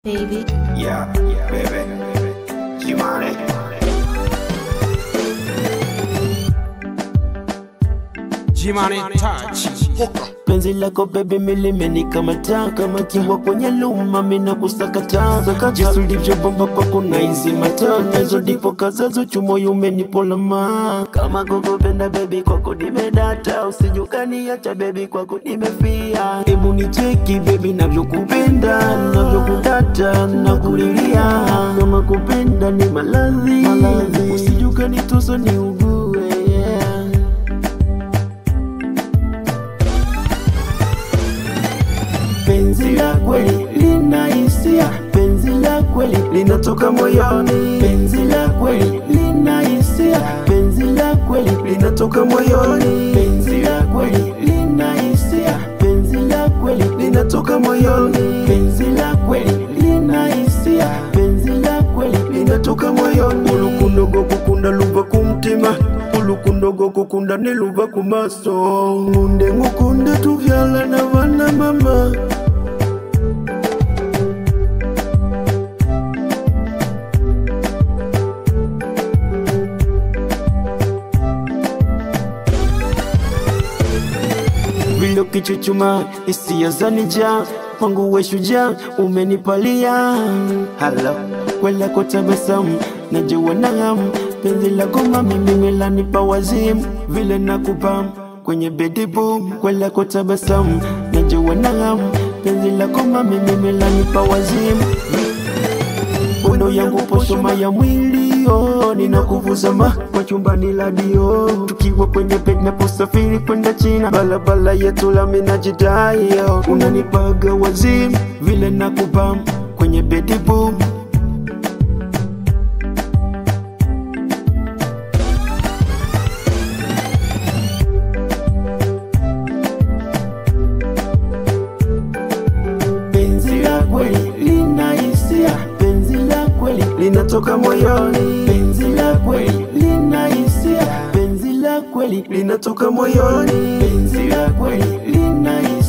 Baby. Yeah, baby. Jimane. Jimane touch. Penzi lako baby milimeni kama taa, kama kiwa kwenye luma mina kusakata. Jesu livyo bomba pako na hizi mata, nazo dipo kazazo chumoyo umenipola ma. Kama kukupenda baby kwako nimedata, usijukani acha baby kwako nimefia. Ebu nicheki baby navyokupenda, navyokudata, nakulilia. Kama kupenda ni maladhi, usijukani tuso ni ugue. Penzi la kweli lina hisia, penzi la kweli linatoka moyoni. Penzi la kweli lina hisia, penzi la kweli linatoka moyoni. Penzi la kweli lina hisia, penzi la kweli linatoka moyoni. Penzi la kweli lina hisia, penzi la kweli linatoka moyoni. Ulukundo go kukunda luva kumtima, ulukundo go kukunda niluva kumaso. Ngunde ngukunde tuvyala na wana mama. Vilo kichuchuma, hisia zanijaa, wangu we shujaa, umenipalia. Hello, kwela kwa tabasamu, najua na hamu, penzi lako mami mimi lanipa wazimu. Vile nakupa kwenye bedi boom, kwela kwa tabasamu, najua na hamu, penzi lako mami mimi lanipa wazimu. Uno yangu posoma ya mwili, oh, ninakuvuza ma kwa chumbani ladio. Tukiwa kwenye bed na posafiri kwenda China, balabala yetu la minajidai, oh. Unanipaga wazimu, vile nakupam kwenye bedi boom. Penzi la kweli lina hisia, penzi la kweli linatoka moyoni. Penzi la kweli lina hisia, penzi la kweli linatoka moyoni. Penzi la kweli lina hisia.